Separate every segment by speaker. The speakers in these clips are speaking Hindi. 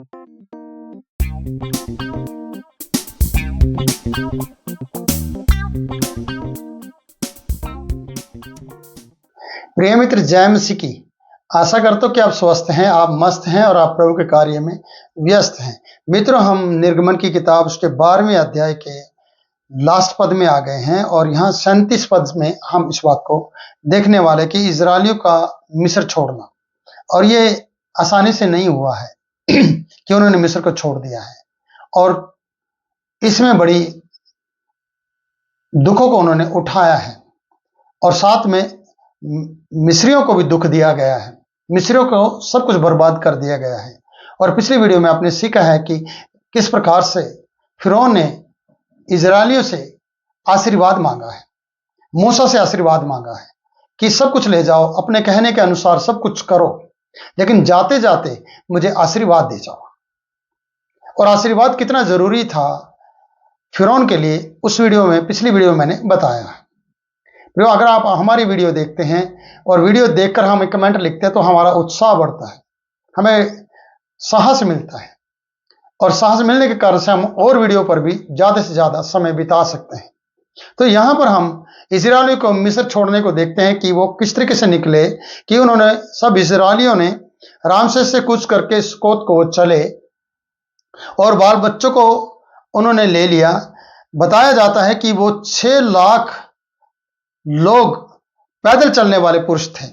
Speaker 1: प्रिय मित्र, जय मसीह की। आशा करता हूँ कि आप स्वस्थ हैं, आप मस्त हैं और आप प्रभु के कार्य में व्यस्त हैं। मित्रों, हम निर्गमन की किताब उसके 12वें अध्याय के लास्ट पद में आ गए हैं और यहाँ 37 पद में हम इस बात को देखने वाले कि इजरायलियों का मिस्र छोड़ना, और ये आसानी से नहीं हुआ है कि उन्होंने मिस्र को छोड़ दिया है, और इसमें बड़ी दुखों को उन्होंने उठाया है और साथ में मिस्रियों को भी दुख दिया गया है। मिस्रियों को सब कुछ बर्बाद कर दिया गया है। और पिछली वीडियो में आपने सीखा है कि किस प्रकार से फिरौन ने इजरायलियों से आशीर्वाद मांगा है, मूसा से आशीर्वाद मांगा है कि सब कुछ ले जाओ, अपने कहने के अनुसार सब कुछ करो, लेकिन जाते जाते मुझे आशीर्वाद दे जाओ। और आशीर्वाद कितना जरूरी था फिरौन के लिए, उस वीडियो में, पिछली वीडियो में मैंने बताया है। अगर आप हमारी वीडियो देखते हैं और वीडियो देखकर हम कमेंट लिखते हैं तो हमारा उत्साह बढ़ता है, हमें साहस मिलता है, और साहस मिलने के कारण से हम और वीडियो पर भी ज्यादा से ज्यादा समय बिता सकते हैं। तो यहां पर हम इजरायलियों को मिस्र छोड़ने को देखते हैं कि वो किस तरीके से निकले, कि उन्होंने सब इजरायलियों ने रामसेस से कूच करके सुकोत को चले और बाल बच्चों को उन्होंने ले लिया। बताया जाता है कि वो 6 लाख लोग पैदल चलने वाले पुरुष थे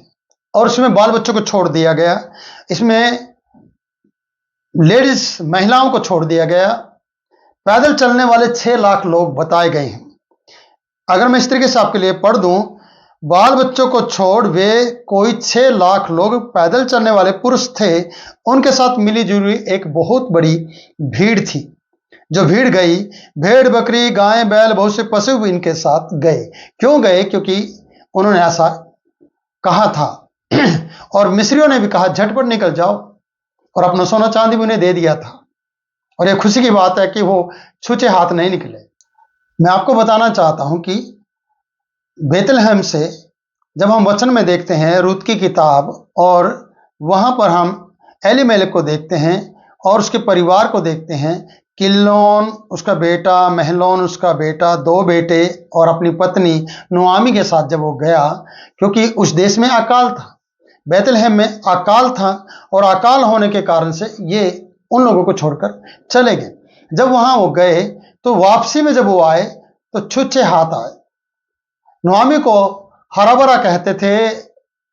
Speaker 1: और उसमें बाल बच्चों को छोड़ दिया गया, इसमें लेडीज महिलाओं को छोड़ दिया गया। पैदल चलने वाले 6 लाख लोग बताए गए हैं। अगर मैं इस तरीके से आपके लिए पढ़ दूं, बाल बच्चों को छोड़ वे कोई 6 लाख लोग पैदल चलने वाले पुरुष थे। उनके साथ मिली जुली एक बहुत बड़ी भीड़ थी। जो भीड़ गई, भेड़ बकरी गाय बैल बहुत से पशु भी इनके साथ गए। क्यों गए? क्योंकि उन्होंने ऐसा कहा था और मिस्रियों ने भी कहा झटपट निकल जाओ, और अपना सोना चांदी भी उन्हें दे दिया था। और यह खुशी की बात है कि वो छूचे हाथ नहीं निकले। मैं आपको बताना चाहता हूं कि बेतलहम से जब हम वचन में देखते हैं रूत की किताब, और वहां पर हम एलीमेलेक को देखते हैं और उसके परिवार को देखते हैं, किल्लोन उसका बेटा, महलोन उसका बेटा, 2 बेटे और अपनी पत्नी नुआमी के साथ जब वो गया, क्योंकि उस देश में अकाल था, बेतलहम में अकाल था, और अकाल होने के कारण से ये उन लोगों को छोड़कर चले गए। जब वहां वो गए तो वापसी में जब वो आए तो छुच्छे हाथ आए। नुआमी को हरा भरा कहते थे,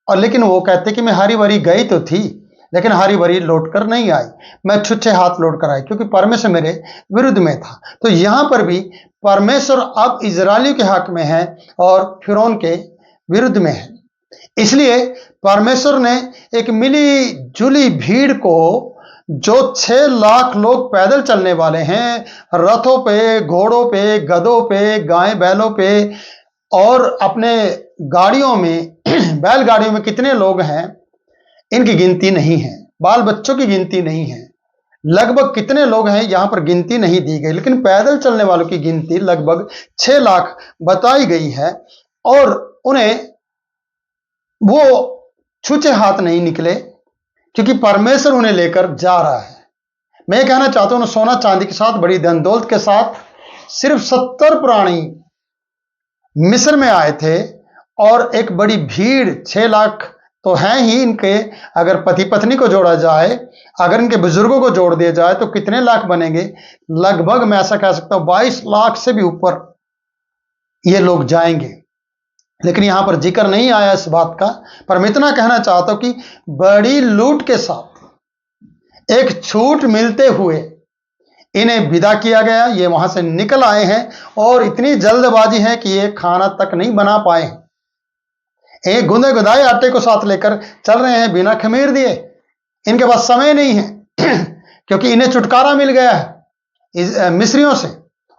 Speaker 1: और लेकिन वो कहते कि मैं हरी भरी गई तो थी, लेकिन हरी भरी लौट कर नहीं आई, मैं छुच्छे हाथ लौट कर आई, क्योंकि परमेश्वर मेरे विरुद्ध में था। तो यहां पर भी परमेश्वर अब इजरायलियों के हक में है और फिरौन के विरुद्ध में है। इसलिए परमेश्वर ने एक मिली जुली भीड़ को, जो 6 लाख लोग पैदल चलने वाले हैं, रथों पे, घोड़ों पे, गधों पे, गाय बैलों पे और अपने गाड़ियों में बैलगाड़ियों में कितने लोग हैं इनकी गिनती नहीं है, बाल बच्चों की गिनती नहीं है। लगभग कितने लोग हैं यहां पर गिनती नहीं दी गई, लेकिन पैदल चलने वालों की गिनती लगभग 6 लाख बताई गई है। और उन्हें वो छूचे हाथ नहीं निकले, क्योंकि परमेश्वर उन्हें लेकर जा रहा है। मैं कहना चाहता हूं, सोना चांदी के साथ, बड़ी धन दौलत के साथ, सिर्फ 70 प्राणी मिस्र में आए थे, और एक बड़ी भीड़ 6 लाख तो हैं ही इनके। अगर पति पत्नी को जोड़ा जाए, अगर इनके बुजुर्गों को जोड़ दिया जाए तो कितने लाख बनेंगे? लगभग मैं ऐसा कह सकता हूं 22 लाख से भी ऊपर ये लोग जाएंगे। लेकिन यहां पर जिक्र नहीं आया इस बात का। पर मैं इतना कहना चाहता हूं कि बड़ी लूट के साथ, एक छूट मिलते हुए इन्हें विदा किया गया। ये वहां से निकल आए हैं और इतनी जल्दबाजी है कि ये खाना तक नहीं बना पाए हैं। एक गुंदे गुदाए आटे को साथ लेकर चल रहे हैं बिना खमीर दिए। इनके पास समय नहीं है क्योंकि इन्हें छुटकारा मिल गया है मिस्रियों से,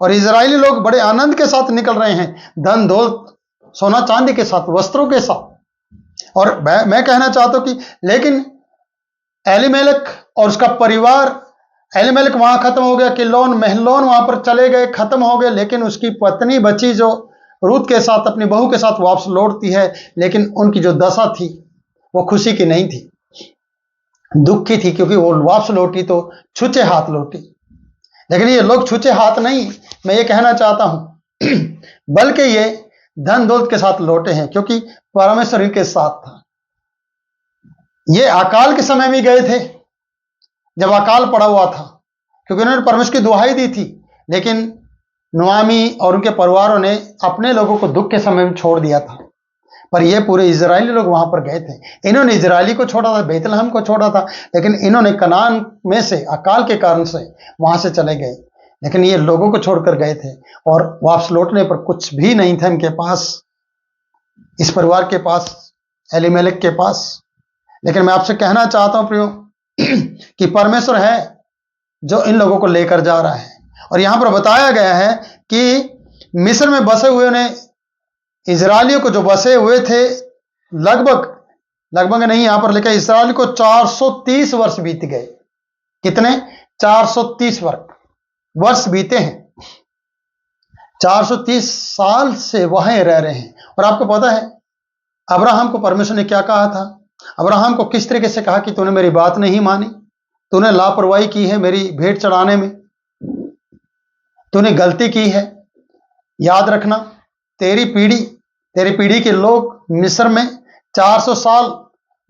Speaker 1: और इजरायली लोग बड़े आनंद के साथ निकल रहे हैं, धन दौलत, सोना चांदी के साथ, वस्त्रों के साथ। और मैं कहना चाहता हूं कि लेकिन एलीमेलेक और उसका परिवार, एलीमेलेक वहां खत्म हो गया, किल्लोन महलोन वहां पर चले गए, खत्म हो गए, लेकिन उसकी पत्नी बची जो रूत के साथ, अपनी बहू के साथ वापस लौटती है, लेकिन उनकी जो दशा थी वो खुशी की नहीं थी। दुखी थी, क्योंकि वो वापस लौटी तो छुचे हाथ लौटी। लेकिन ये लोग छुचे हाथ नहीं, मैं ये कहना चाहता हूं, बल्कि ये धन दौलत के साथ लौटे हैं, क्योंकि परमेश्वर इनके साथ था। ये अकाल के समय में गए थे, जब अकाल पड़ा हुआ था, क्योंकि उन्होंने परमेश्वर की दुहाई दी थी। लेकिन नुआमी और उनके परिवारों ने अपने लोगों को दुख के समय में छोड़ दिया था, पर ये पूरे इजरायली लोग वहां पर गए थे। इन्होंने इजरायली को छोड़ा था, बेतलहम को छोड़ा था, लेकिन इन्होंने कनान में से अकाल के कारण से वहां से चले गए। लेकिन ये लोगों को छोड़कर गए थे, और वापस लौटने पर कुछ भी नहीं था इनके पास, इस परिवार के पास, एलीमेलेक के पास। लेकिन मैं आपसे कहना चाहता हूं प्रियो, कि परमेश्वर है जो इन लोगों को लेकर जा रहा है। और यहां पर बताया गया है कि मिस्र में बसे हुए ने इजरायलियों को, जो बसे हुए थे, लगभग नहीं, यहां पर लिखा है इजराइल को 430 वर्ष बीत गए। कितने? 430 वर्ष बीते हैं। 430 साल से वहीं रह रहे हैं। और आपको पता है अब्राहम को परमेश्वर ने क्या कहा था? अब्राहम को किस तरीके से कहा कि तूने मेरी बात नहीं मानी, तूने लापरवाही की है मेरी भेंट चढ़ाने में, तूने गलती की है। याद रखना, तेरी पीढ़ी के लोग मिस्र में 400 साल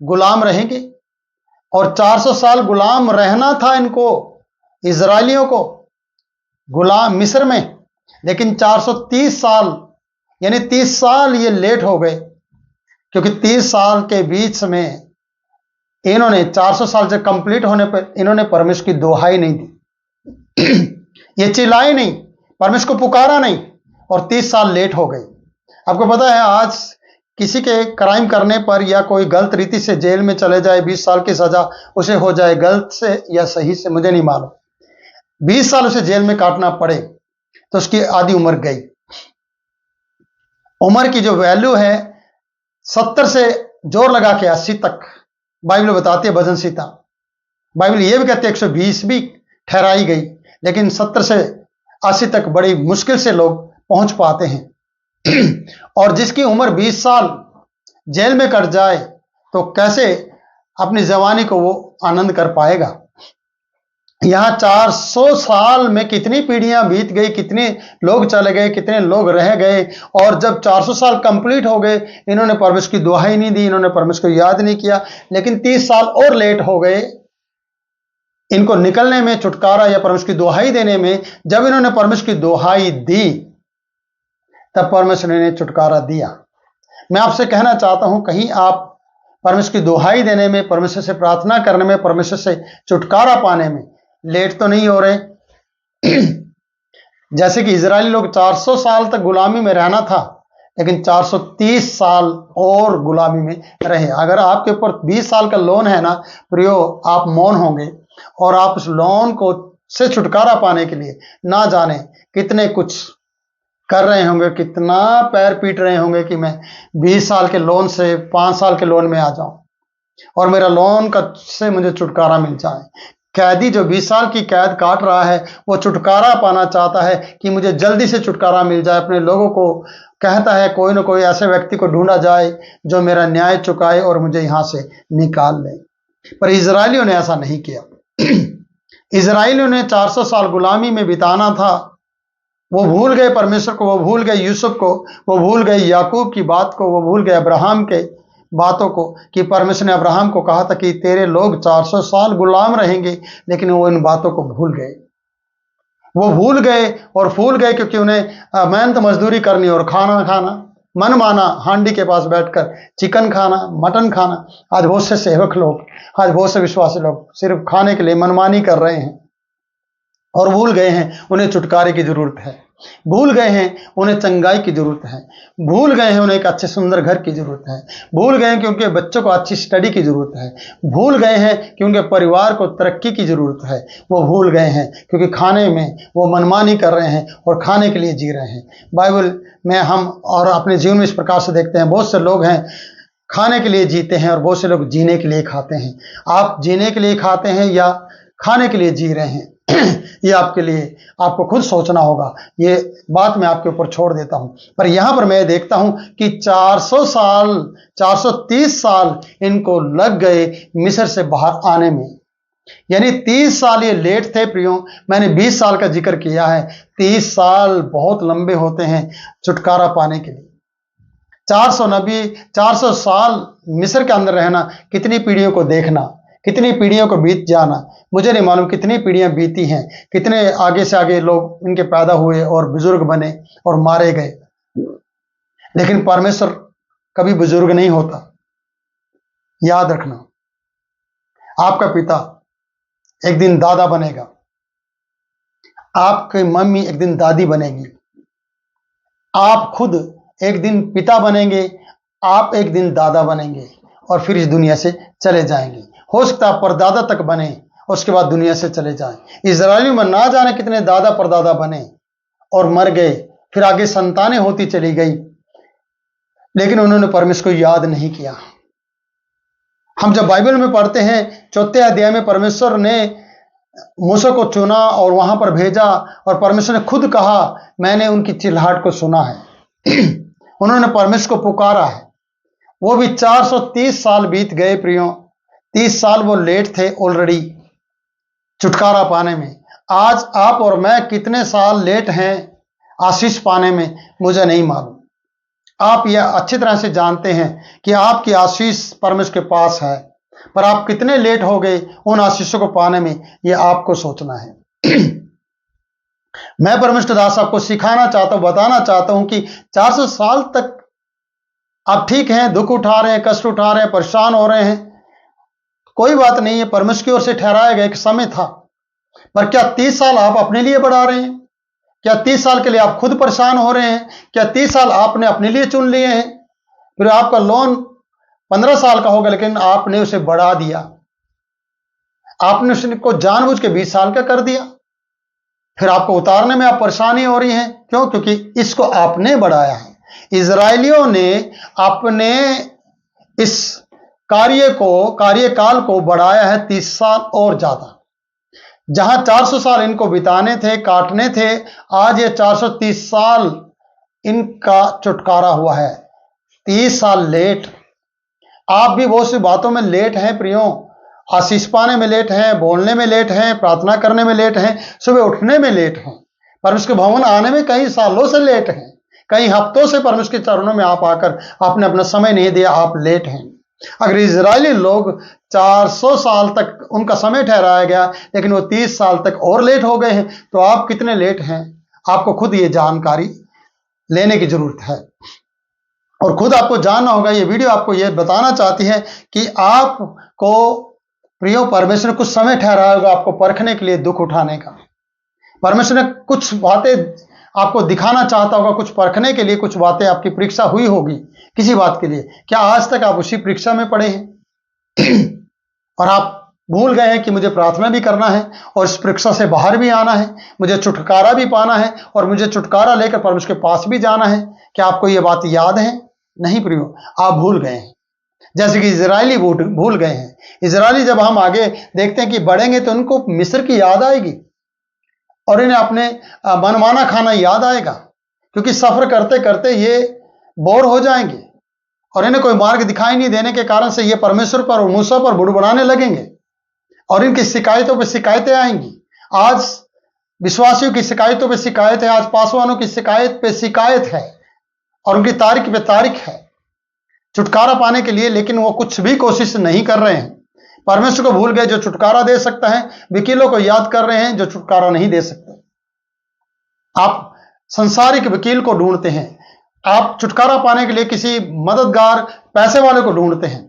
Speaker 1: गुलाम रहेंगे, और 400 साल गुलाम रहना था इनको, इजरायलियों को, गुलाम मिस्र में। लेकिन 430 साल, यानी 30 साल ये लेट हो गए, क्योंकि 30 साल के बीच में इन्होंने 400 साल से कंप्लीट होने पर इन्होंने परमेश्वर की दुहाई नहीं दी, ये चिल्लाए नहीं, परमेश्वर को पुकारा नहीं, और 30 साल लेट हो गए। आपको पता है आज किसी के क्राइम करने पर या कोई गलत रीति से जेल में चले जाए, 20 साल की सजा उसे हो जाए, गलत से या सही से मुझे नहीं मालूम, 20 साल उसे जेल में काटना पड़े तो उसकी आधी उम्र गई। उम्र की जो वैल्यू है 70 से जोर लगा के 80 तक बाइबल बताती है। भजन सीता बाइबल ये भी कहते हैं 120 भी ठहराई गई, लेकिन 70 से 80 तक बड़ी मुश्किल से लोग पहुंच पाते हैं। और जिसकी उम्र 20 साल जेल में कट जाए तो कैसे अपनी जवानी को वो आनंद कर पाएगा? यहां 400 साल में कितनी पीढ़ियां बीत गई, कितने लोग चले गए, कितने लोग रह गए, और जब 400 साल कंप्लीट हो गए इन्होंने परमेश्वर की दुहाई नहीं दी, इन्होंने परमेश्वर को याद नहीं किया। लेकिन 30 साल और लेट हो गए इनको निकलने में, छुटकारा या परमेश्वर की दुहाई देने में। जब इन्होंने परमेश्वर की दुहाई दी तब परमेश्वर ने छुटकारा दिया। मैं आपसे कहना चाहता हूं, कहीं आप परमेश्वर की दुहाई देने में, परमेश्वर से प्रार्थना करने में, परमेश्वर से छुटकारा पाने में लेट तो नहीं हो रहे? जैसे कि इजरायली लोग 400 साल तक गुलामी में रहना था, लेकिन 430 साल और गुलामी में रहे। अगर आपके ऊपर 20 साल का लोन है ना प्रियो, आप मौन होंगे, और आप उस लोन को से छुटकारा पाने के लिए ना जाने कितने कुछ कर रहे होंगे, कितना पैर पीट रहे होंगे कि मैं 20 साल के लोन से 5 साल के लोन में आ जाऊं और मेरा लोन का से मुझे छुटकारा मिल जाए। कैदी जो 20 साल की कैद काट रहा है वो छुटकारा पाना चाहता है कि मुझे जल्दी से छुटकारा मिल जाए। अपने लोगों को कहता है कोई ना कोई ऐसे व्यक्ति को ढूंढा जाए जो मेरा न्याय चुकाए और मुझे यहां से निकाल ले। पर इजरायलियों ने ऐसा नहीं किया। इजरायलियों ने 400 साल गुलामी में बिताना था, वो भूल गए परमेश्वर को, वो भूल गए यूसुफ को, वो भूल गए याकूब की बात को, वो भूल गए अब्राहम के बातों को, कि परमेश्वर ने अब्राहम को कहा था कि तेरे लोग 400 साल गुलाम रहेंगे। लेकिन वो इन बातों को भूल गए, वो भूल गए और फूल गए, क्योंकि उन्हें मेहनत मजदूरी करनी और खाना मन माना, हांडी के पास बैठकर चिकन खाना, मटन खाना। आज बहुत से सेवक लोग, आज बहुत से विश्वासी लोग सिर्फ खाने के लिए मनमानी कर रहे हैं और भूल गए हैं उन्हें छुटकारे की जरूरत है, भूल गए हैं उन्हें चंगाई की जरूरत है, भूल गए हैं उन्हें एक अच्छे सुंदर घर की जरूरत है, भूल गए हैं कि उनके बच्चों को अच्छी स्टडी की जरूरत है, भूल गए हैं कि उनके परिवार को तरक्की की जरूरत है। वो भूल गए हैं क्योंकि खाने में वो मनमानी कर रहे हैं और खाने के लिए जी रहे हैं। बाइबल में हम और अपने जीवन में इस प्रकार से देखते हैं, बहुत से लोग हैं खाने के लिए जीते हैं और बहुत से लोग जीने के लिए खाते हैं। आप जीने के लिए खाते हैं या खाने के लिए जी रहे हैं? ये आपके लिए आपको खुद सोचना होगा। ये बात मैं आपके ऊपर छोड़ देता हूं। पर यहां पर मैं देखता हूं कि 400 साल 430 साल इनको लग गए मिस्र से बाहर आने में, यानी 30 साल ये लेट थे प्रियो। मैंने 20 साल का जिक्र किया है, 30 साल बहुत लंबे होते हैं छुटकारा पाने के लिए। 400 साल मिस्र के अंदर रहना, कितनी पीढ़ियों को देखना, कितनी पीढ़ियों को बीत जाना, मुझे नहीं मालूम कितनी पीढ़ियां बीती हैं, कितने आगे से आगे लोग इनके पैदा हुए और बुजुर्ग बने और मारे गए। लेकिन परमेश्वर कभी बुजुर्ग नहीं होता, याद रखना। आपका पिता एक दिन दादा बनेगा, आपकी मम्मी एक दिन दादी बनेगी, आप खुद एक दिन पिता बनेंगे, आप एक दिन दादा बनेंगे और फिर इस दुनिया से चले जाएंगे। हो सकता है परदादा तक बने, उसके बाद दुनिया से चले जाएं। इजरायलियों में ना जाने कितने दादा परदादा बने और मर गए, फिर आगे संतानें होती चली गई, लेकिन उन्होंने परमेश्वर को याद नहीं किया। हम जब बाइबल में पढ़ते हैं 4 अध्याय में परमेश्वर ने मूसा को चुना और वहां पर भेजा, और परमेश्वर ने खुद कहा मैंने उनकी चिल्लाहट को सुना है। उन्होंने परमेश्वर को पुकारा है। वो भी 430 साल बीत गए प्रियो, 30 साल वो लेट थे ऑलरेडी छुटकारा पाने में। आज आप और मैं कितने साल लेट हैं आशीष पाने में, मुझे नहीं मालूम। आप यह अच्छी तरह से जानते हैं कि आपकी आशीष परमेश्वर के पास है, पर आप कितने लेट हो गए उन आशीषों को पाने में, यह आपको सोचना है। मैं परमेश्वर दास आपको सिखाना चाहता हूं, बताना चाहता हूं कि 400 साल तक आप ठीक हैं, दुख उठा रहे हैं, कष्ट उठा रहे हैं, परेशान हो रहे हैं, कोई बात नहीं है, परमेश्वर की ओर से ठहराया गया एक समय था। पर क्या 30 साल आप अपने लिए बढ़ा रहे हैं? क्या 30 साल के लिए आप खुद परेशान हो रहे हैं? क्या 30 साल आपने अपने लिए चुन लिए हैं? फिर आपका लोन 15 साल का होगा, लेकिन आपने उसे बढ़ा दिया, आपने उसको जानबूझ के 20 साल का कर दिया, फिर आपको उतारने में आप परेशानी हो रही है। क्यों? क्योंकि इसको आपने बढ़ाया है। इजरायलियों ने अपने इस कार्यकाल को बढ़ाया है 30 साल और ज्यादा। जहां 400 साल इनको बिताने थे, काटने थे, आज ये 430 साल इनका छुटकारा हुआ है। 30 साल लेट। आप भी बहुत सी बातों में लेट हैं प्रियो, आशीष पाने में लेट हैं, बोलने में लेट हैं, प्रार्थना करने में लेट हैं, सुबह उठने में लेट हैं, परमेश्वर के भवन आने में कई सालों से लेट हैं, कई हफ्तों से परमेश्वर के चरणों में आप आकर आपने अपना समय नहीं दिया, आप लेट हैं। अगर इजरायली लोग 400 साल तक उनका समय ठहराया गया, लेकिन वो 30 साल तक और लेट हो गए हैं, तो आप कितने लेट हैं? आपको खुद ये जानकारी लेने की जरूरत है और खुद आपको जानना होगा। ये वीडियो आपको ये बताना चाहती है कि आपको प्रियो परमेश्वर ने कुछ समय ठहराया होगा आपको परखने के लिए, दुख उठाने का। परमेश्वर ने कुछ बातें आपको दिखाना चाहता होगा, कुछ परखने के लिए, कुछ बातें आपकी परीक्षा हुई होगी किसी बात के लिए। क्या आज तक आप उसी परीक्षा में पड़े हैं और आप भूल गए हैं कि मुझे प्रार्थना भी करना है और इस परीक्षा से बाहर भी आना है, मुझे छुटकारा भी पाना है और मुझे छुटकारा लेकर परमेश्वर के पास भी जाना है? क्या आपको ये बात याद है? नहीं प्रियो, आप भूल गए हैं, जैसे कि इजरायली भूल गए हैं। इजरायली जब हम आगे देखते हैं कि बढ़ेंगे तो उनको मिस्र की याद आएगी और इन्हें अपने मनमाना खाना याद आएगा, क्योंकि सफर करते करते ये बोर हो जाएंगे और इन्हें कोई मार्ग दिखाई नहीं देने के कारण से ये परमेश्वर पर और मूसा पर बुड़बुड़ाने लगेंगे और इनकी शिकायतों पर शिकायतें आएंगी। आज विश्वासियों की शिकायतों पर शिकायत है, आज पासवानों की शिकायत पे शिकायत है और उनकी तारीख पे तारीख है छुटकारा पाने के लिए, लेकिन वो कुछ भी कोशिश नहीं कर रहे हैं। परमेश्वर को भूल गए जो छुटकारा दे सकता है, वकीलों को याद कर रहे हैं जो छुटकारा नहीं दे सकते। आप संसारिक वकील को ढूंढते हैं, आप छुटकारा पाने के लिए किसी मददगार पैसे वाले को ढूंढते हैं,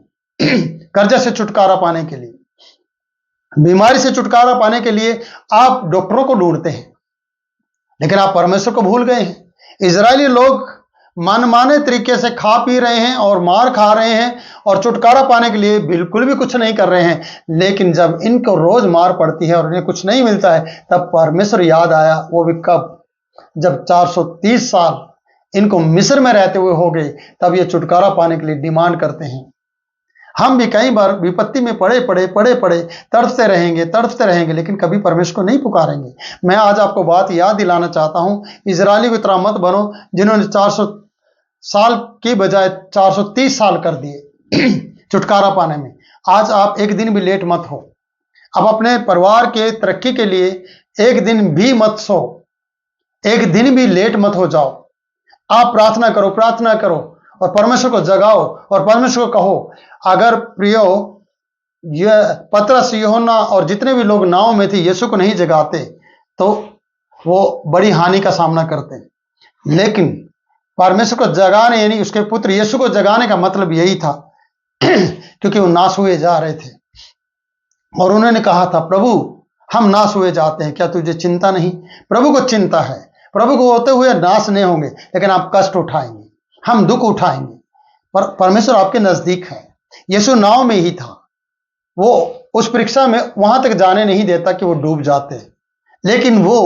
Speaker 1: कर्जे से छुटकारा पाने के लिए, बीमारी से छुटकारा पाने के लिए आप डॉक्टरों को ढूंढते हैं, लेकिन आप परमेश्वर को भूल गए हैं। इजरायली लोग मनमाने तरीके से खा पी रहे हैं और मार खा रहे हैं और छुटकारा पाने के लिए बिल्कुल भी कुछ नहीं कर रहे हैं, लेकिन जब इनको रोज मार पड़ती है और इन्हें कुछ नहीं मिलता है, तब परमेश्वर याद आया। वो भी कब? जब 430 साल इनको मिस्र में रहते हुए हो गए, तब ये छुटकारा पाने के लिए डिमांड करते हैं। हम भी कई बार विपत्ति में पड़े पड़े तड़पते रहेंगे, लेकिन कभी परमेश्वर को नहीं पुकारेंगे। मैं आज आपको बात याद दिलाना चाहता हूं, इजरायली की तरह मत बनो जिन्होंने 400 साल की बजाय 430 साल कर दिए छुटकारा पाने में। आज आप एक दिन भी लेट मत हो। अब अपने परिवार के तरक्की के लिए एक दिन भी मत सो, एक दिन भी लेट मत हो जाओ। आप प्रार्थना करो और परमेश्वर को जगाओ और परमेश्वर को कहो। अगर प्रियो ये पतरस, यूहन्ना और जितने भी लोग नाव में थे यीशु को नहीं जगाते तो वो बड़ी हानि का सामना करते। लेकिन परमेश्वर को जगाने यानी उसके पुत्र यीशु को जगाने का मतलब यही था क्योंकि वो नाश हुए जा रहे थे और उन्होंने कहा था, प्रभु हम नाश हुए जाते हैं, क्या तुझे चिंता नहीं? प्रभु को चिंता है, प्रभु को होते हुए नाश नहीं होंगे, लेकिन आप कष्ट उठाएंगे, हम दुख उठाएंगे। पर परमेश्वर आपके नजदीक है। यीशु नाव में ही था, वो उस परीक्षा में वहां तक जाने नहीं देता कि वो डूब जाते, लेकिन वो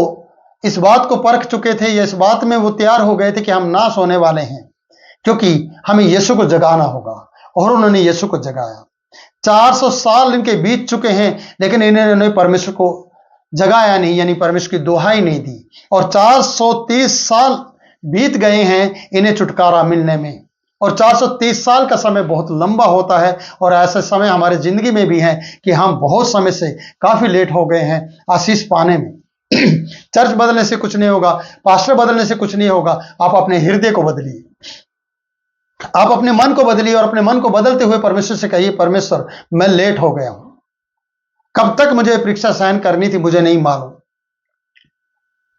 Speaker 1: इस बात को परख चुके थे, या इस बात में वो तैयार हो गए थे कि हम नाश होने वाले हैं, क्योंकि हमें यीशु को जगाना होगा। और उन्होंने यीशु को जगाया। 400 साल इनके बीत चुके हैं, लेकिन इन्होंने परमेश्वर को जगाया नहीं, यानी परमेश्वर की दुहाई नहीं दी। और 430 साल बीत गए हैं इन्हें छुटकारा मिलने में। और 430 साल का समय बहुत लंबा होता है, और ऐसे समय हमारे जिंदगी में भी है कि हम बहुत समय से काफी लेट हो गए हैं आशीष पाने में। चर्च बदलने से कुछ नहीं होगा, पास्टर बदलने से कुछ नहीं होगा। आप अपने हृदय को बदलिए, आप अपने मन को बदलिए, और अपने मन को बदलते हुए परमेश्वर से कहिए, परमेश्वर मैं लेट हो गया हूं, कब तक मुझे परीक्षा सहन करनी थी मुझे नहीं मालूम,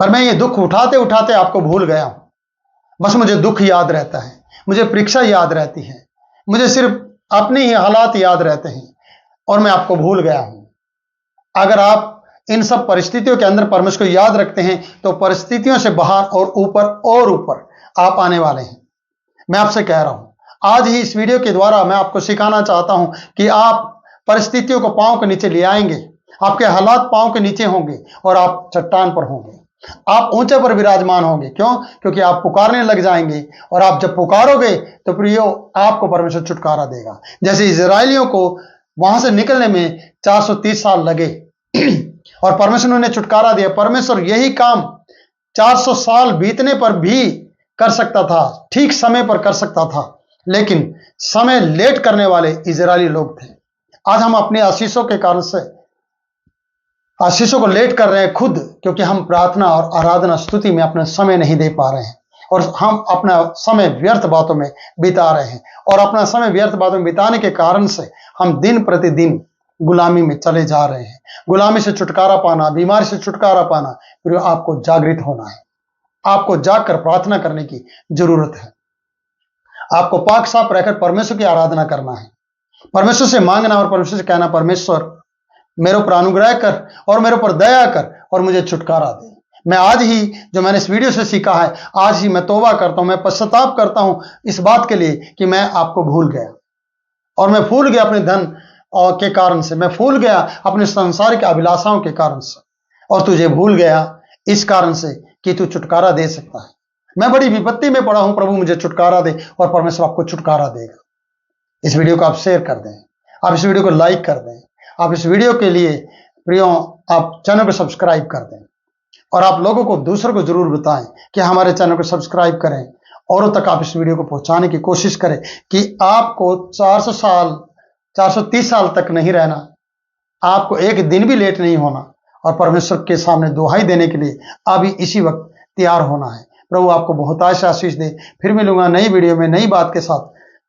Speaker 1: पर मैं ये दुख उठाते उठाते आपको भूल गया हूं। बस मुझे दुख याद रहता है, मुझे परीक्षा याद रहती है, मुझे सिर्फ अपने ही हालात याद रहते हैं और मैं आपको भूल गया हूं। अगर आप इन सब परिस्थितियों के अंदर परमेश्वर को याद रखते हैं तो परिस्थितियों से बाहर और ऊपर आप आने वाले हैं। मैं आपसे कह रहा हूं, आज ही इस वीडियो के द्वारा मैं आपको सिखाना चाहता हूं कि आप परिस्थितियों को पांव के नीचे ले आएंगे, आपके हालात पांव के नीचे होंगे और आप चट्टान पर होंगे, आप ऊंचे पर विराजमान होंगे। क्यों? क्योंकि आप पुकारने लग जाएंगे, और आप जब पुकारोगे तो प्रियो आपको परमेश्वर छुटकारा देगा। जैसे इजरायलियों को वहां से निकलने में 430 साल लगे और परमेश्वर ने उन्हें छुटकारा दिया। परमेश्वर यही काम 400 साल बीतने पर भी कर सकता था, ठीक समय पर कर सकता था, लेकिन समय लेट करने वाले इजरायली लोग थे। आज हम अपने आशीषों के कारण से आशीषों को लेट कर रहे हैं खुद, क्योंकि हम प्रार्थना और आराधना स्तुति में अपना समय नहीं दे पा रहे हैं, और हम अपना समय व्यर्थ बातों में बिता रहे हैं। और अपना समय व्यर्थ बातों में बिताने के कारण से हम दिन प्रतिदिन गुलामी में चले जा रहे हैं। गुलामी से छुटकारा पाना, बीमारी से छुटकारा पाना, फिर आपको जागृत होना है, आपको जागकर प्रार्थना करने की जरूरत है। आपको पाक साफ रहकर परमेश्वर की आराधना करना है, परमेश्वर से मांगना और परमेश्वर से कहना, परमेश्वर मेरे ऊपर अनुग्रह कर और मेरे ऊपर दया कर और मुझे छुटकारा दे। मैं आज ही जो मैंने इस वीडियो से सीखा है, आज ही मैं तौबा करता हूं, मैं पश्चाताप करता हूं इस बात के लिए कि मैं आपको भूल गया, और मैं भूल गया अपने धन के कारण से, मैं भूल गया अपने संसार के अभिलाषाओं के कारण से, और तुझे भूल गया इस कारण से कि तू छुटकारा दे सकता है। मैं बड़ी विपत्ति में पड़ा हूं, प्रभु मुझे छुटकारा दे, और परमेश्वर आपको छुटकारा देगा। इस वीडियो को आप शेयर कर दें, आप इस वीडियो को लाइक कर दें, आप इस वीडियो के लिए प्रियो आप चैनल को सब्सक्राइब कर दें, और आप लोगों को दूसरों को जरूर बताएं कि हमारे चैनल को सब्सक्राइब करें। औरों तक आप इस वीडियो को पहुंचाने की कोशिश करें कि आपको 430 साल तक नहीं रहना, आपको एक दिन भी लेट नहीं होना, और परमेश्वर के सामने दुहाई देने के लिए अभी इसी वक्त तैयार होना है। प्रभु आपको बहुत आशीष दे। फिर मिलूंगा नई वीडियो में नई बात के साथ,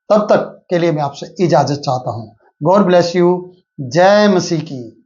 Speaker 1: तब तक के लिए मैं आपसे इजाजत चाहता हूं। God bless you. जय मसीह की।